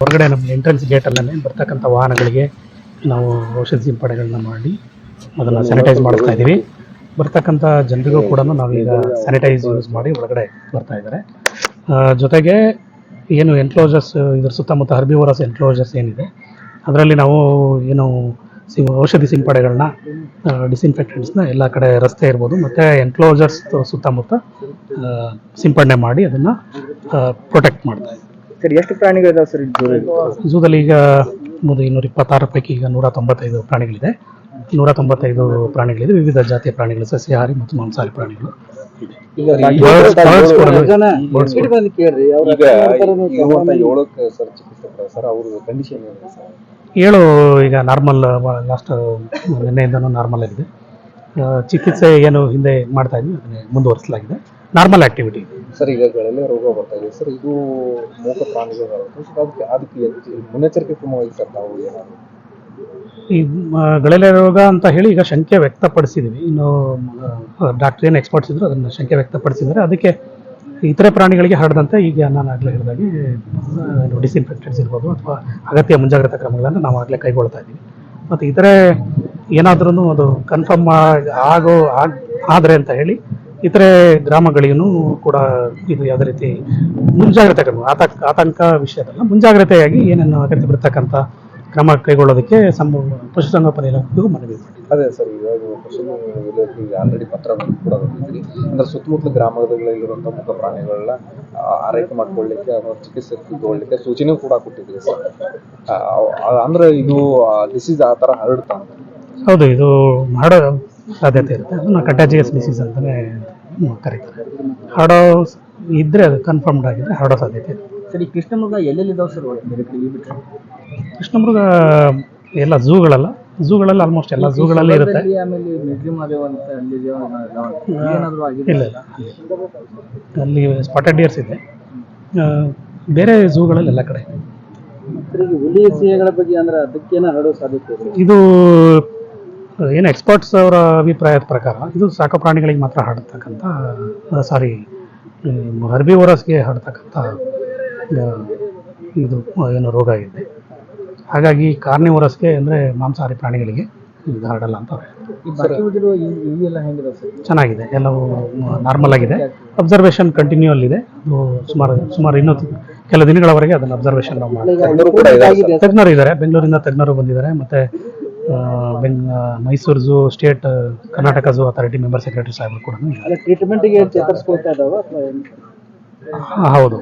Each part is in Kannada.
ಹೊರಗಡೆ ನಮ್ಮ ಎಂಟ್ರೆನ್ಸ್ ಗೇಟಲ್ಲೇ ಬರ್ತಕ್ಕಂಥ ವಾಹನಗಳಿಗೆ ನಾವು ಔಷಧಿ ಸಿಂಪಡಣೆಗಳನ್ನ ಮಾಡಿ ಅದನ್ನು ಸ್ಯಾನಿಟೈಸ್ ಮಾಡ್ತಾ ಇದ್ದೀವಿ. ಬರ್ತಕ್ಕಂಥ ಜನರಿಗೂ ಕೂಡ ನಾವೀಗ ಸ್ಯಾನಿಟೈಸ್ ಯೂಸ್ ಮಾಡಿ ಒಳಗಡೆ ಬರ್ತಾ ಇದ್ದಾರೆ. ಜೊತೆಗೆ ಏನು ಎನ್ಕ್ಲೋಜರ್ಸ್ ಇದ್ರ ಸುತ್ತಮುತ್ತ ಹರ್ಬಿವೋರಸ್ ಎನ್ಕ್ಲೋಜರ್ಸ್ ಏನಿದೆ ಅದರಲ್ಲಿ ನಾವು ಏನು ಔಷಧಿ ಸಿಂಪಡಣೆಗಳನ್ನ ಡಿಸ್ಇನ್ಫೆಕ್ಟೆಂಟ್ಸ್ನ ಎಲ್ಲ ಕಡೆ ರಸ್ತೆ ಇರ್ಬೋದು ಮತ್ತು ಎನ್ಕ್ಲೋಜರ್ಸ್ ಸುತ್ತಮುತ್ತ ಸಿಂಪಡಣೆ ಮಾಡಿ ಅದನ್ನು ಪ್ರೊಟೆಕ್ಟ್ ಮಾಡ್ತಾ ಇದ್ದೀವಿ. ಸರ್, ಎಷ್ಟು ಪ್ರಾಣಿಗಳಿದಾವೆ ಸರ್ ಝೂದಲ್ಲಿ? ಈಗ 226 ಪೈಕಿ ಈಗ 195 ಪ್ರಾಣಿಗಳಿದೆ. 195 ಪ್ರಾಣಿಗಳಿದೆ. ವಿವಿಧ ಜಾತಿಯ ಪ್ರಾಣಿಗಳು, ಸಸ್ಯಾಹಾರಿ ಮತ್ತು ಮಾಂಸಾಹಾರಿ ಪ್ರಾಣಿಗಳು. ಏಳು ಈಗ ನಾರ್ಮಲ್, ಲಾಸ್ಟ್ ನಿನ್ನೆಯಿಂದನೂ ನಾರ್ಮಲ್ ಆಗಿದೆ. ಚಿಕಿತ್ಸೆ ಏನು ಹಿಂದೆ ಮಾಡ್ತಾ ಇದ್ವಿ ಅದನ್ನೇ ಮುಂದುವರಿಸಲಾಗಿದೆ. Normal activity sir. ಈಗ ಗಳಲೆ ರೋಗ ಬರ್ತಾ ಇದೆ ಸರ್, ಇದು ಮೂಕ ಪ್ರಾಣಿಗಳು ಅದಕ್ಕೆ ಮುನ್ನೆಚ್ಚರಿಕೆ ಕ್ರಮವಾಗಿ ಸರ್ ನಾವು ಏನಾದ್ರು ಈ ಗಳಲೆ ರೋಗ ಅಂತ ಹೇಳಿ ಈಗ ಶಂಕೆ ವ್ಯಕ್ತಪಡಿಸಿದ್ವಿ. ಇನ್ನು ಡಾಕ್ಟರ್ ಏನು ಎಕ್ಸ್ಪರ್ಟ್ಸ್ ಇದ್ರು ಅದನ್ನು ಶಂಕೆ ವ್ಯಕ್ತಪಡಿಸಿದರೆ ಅದಕ್ಕೆ ಇತರೆ ಪ್ರಾಣಿಗಳಿಗೆ ಹರಡದಂತೆ ಈಗ ನಾನು ಆಗಲೇ ಹೇಳಿದಾಗೆ ಡಿಸ್ಇನ್ಫೆಕ್ಟೆಂಟ್ಸ್ ಇರ್ಬೋದು ಅಥವಾ ಅಗತ್ಯ ಮುಂಜಾಗ್ರತಾ ಕ್ರಮಗಳನ್ನು ನಾವು ಆಗಲೇ ಕೈಗೊಳ್ತಾ ಇದ್ದೀವಿ. ಮತ್ತು ಇತರೆ ಏನಾದ್ರೂ ಅದು ಕನ್ಫರ್ಮ್ ಆದರೆ ಅಂತ ಹೇಳಿ ಇತರೆ ಗ್ರಾಮಗಳಿಗೂ ಕೂಡ ಇದು ಯಾವುದೇ ರೀತಿ ಮುಂಜಾಗ್ರತೆ ಕ್ರಮ, ಆತಂಕ ವಿಷಯದಲ್ಲ, ಮುಂಜಾಗ್ರತೆಯಾಗಿ ಏನೇನು ಅಗತ್ಯ ಬರ್ತಕ್ಕಂಥ ಕ್ರಮ ಕೈಗೊಳ್ಳೋದಕ್ಕೆ ಪಶುಸಂಗೋಪನೆ ಇಲಾಖೆಗೂ ಮನವಿ ಮಾಡಿ. ಅದೇ ಸರ್, ಇವಾಗ ಪಶುಸಂಗೋಪನೆ ಆಲ್ರೆಡಿ ಪತ್ರ ಕೂಡ ಬಂದಿದ್ರಿ. ಅಂದ್ರೆ ಸುತ್ತಮುತ್ತಲ ಗ್ರಾಮಗಳಲ್ಲಿರುವಂಥ ಮುಖ ಪ್ರಾಣಿಗಳನ್ನ ಆರೈಕೆ ಮಾಡ್ಕೊಳ್ಳಿಕ್ಕೆ ಅಥವಾ ಚಿಕಿತ್ಸೆ ತಗೊಳ್ಳಿಕ್ಕೆ ಸೂಚನೆ ಕೂಡ ಕೊಟ್ಟಿದ್ರಿ ಸರ್. ಅಂದ್ರೆ ಇದು ಡಿಸೀಸ್ ಆ ಥರ ಹರಡ್ತಾ? ಹೌದು, ಇದು ಹರಡೋ ಸಾಧ್ಯತೆ ಇರುತ್ತೆ. ಅದನ್ನು ಕಂಟ್ಯಾಜಿಯಸ್ ಡಿಸೀಸ್ ಅಂತಲೇ ಕರೀತಾರೆ. ಹರಡೋ ಇದ್ದರೆ ಅದು ಕನ್ಫರ್ಮ್ಡ್ ಆಗಿದ್ರೆ ಹರಡೋ ಸಾಧ್ಯತೆ ಇದೆ. ಸರಿ, ಕೃಷ್ಣಮೃಗ ಎಲ್ಲೆಲ್ಲಿದ್ದಾವೆ ಸರ್? ಕೃಷ್ಣಮೃಗ ಎಲ್ಲ ಝೂಗಳಲ್ಲಿ ಆಲ್ಮೋಸ್ಟ್ ಎಲ್ಲ ಝೂಗಳಲ್ಲಿ ಇರುತ್ತೆ. ಇಲ್ಲ, ಅಲ್ಲಿ ಸ್ಪಾಟೆಡ್ ಡಿಯರ್ಸ್ ಇದೆ. ಬೇರೆ ಝೂಗಳಲ್ಲಿ ಎಲ್ಲ ಕಡೆ. ಹುಲಿ ಸಿಂಹಗಳ ಬಗ್ಗೆ ಅಂದ್ರೆ ಅದಕ್ಕೇನ ಹರಡೋ ಸಾಧ್ಯತೆ ಇದೆ? ಇದು ಏನು ಎಕ್ಸ್ಪರ್ಟ್ಸ್ ಅವರ ಅಭಿಪ್ರಾಯದ ಪ್ರಕಾರ ಇದು ಸಾಕು ಪ್ರಾಣಿಗಳಿಗೆ ಮಾತ್ರ ಹರಡ್ತಕ್ಕಂಥ, ಹರ್ಬಿವೋರಸ್ಗೆ ಹರಡ್ತಕ್ಕಂಥ ಇದು ಏನು ರೋಗ ಇದೆ. ಹಾಗಾಗಿ ಕಾರ್ನಿವೋರಸ್ಗೆ ಅಂದರೆ ಮಾಂಸಾಹಾರಿ ಪ್ರಾಣಿಗಳಿಗೆ ಇದು ಹರಡಲ್ಲ ಅಂತ. ಚೆನ್ನಾಗಿದೆ, ಎಲ್ಲವೂ ನಾರ್ಮಲ್ ಆಗಿದೆ. ಅಬ್ಸರ್ವೇಷನ್ ಕಂಟಿನ್ಯೂ ಅಲ್ಲಿದೆ. ಅದು ಸುಮಾರು ಇನ್ನೂ ಕೆಲ ದಿನಗಳವರೆಗೆ ಅದನ್ನು ಅಬ್ಸರ್ವೇಷನ್ ನಾವು ಮಾಡ್ತೀವಿ. ತಜ್ಞರು ಇದ್ದಾರೆ, ಬೆಂಗಳೂರಿಂದ ತಜ್ಞರು ಬಂದಿದ್ದಾರೆ. ಮತ್ತು Mysuru zoo, state Karnataka zoo authority member secretary ಸಾಹೇಬರು ಕೂಡ ಹೌದು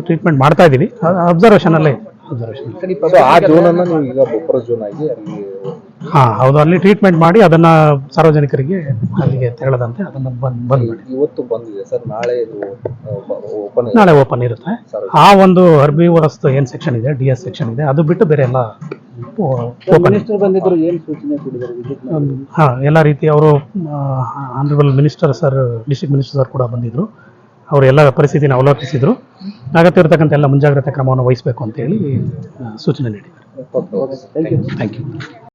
ಟ್ರೀಟ್ಮೆಂಟ್ ಮಾಡ್ತಾ ಇದ್ದೀವಿ. ಅಬ್ಸರ್ವೇಷನಲ್ಲೇ ಹೌದು, ಅಲ್ಲಿ ಟ್ರೀಟ್ಮೆಂಟ್ ಮಾಡಿ ಅದನ್ನು ಸಾರ್ವಜನಿಕರಿಗೆ ಅಲ್ಲಿಗೆ ತೆರಳದಂತೆ ಅದನ್ನು ಬಂದ್ ಮಾಡಿ. ಇವತ್ತು ಬಂದಿದೆ ಸರ್, ನಾಳೆ ಓಪನ್ ಇರುತ್ತೆ. ಆ ಒಂದು ಹರ್ಬಿವೋರಸ್ ಏನು ಸೆಕ್ಷನ್ ಇದೆ, DS ಸೆಕ್ಷನ್ ಇದೆ, ಅದು ಬಿಟ್ಟು ಬೇರೆ ಎಲ್ಲ ಎಲ್ಲ ರೀತಿ ಅವರು honourable minister sir, district minister sir ಕೂಡ ಬಂದಿದ್ರು. ಅವರು ಎಲ್ಲ ಪರಿಸ್ಥಿತಿನ ಅವಲೋಕಿಸಿದ್ರು. ಅಗತ್ಯ ಇರತಕ್ಕಂಥ ಎಲ್ಲ ಮುಂಜಾಗ್ರತಾ ಕ್ರಮವನ್ನು ವಹಿಸಬೇಕು ಅಂತೇಳಿ ಸೂಚನೆ ನೀಡಿದ್ದಾರೆ. Thank you.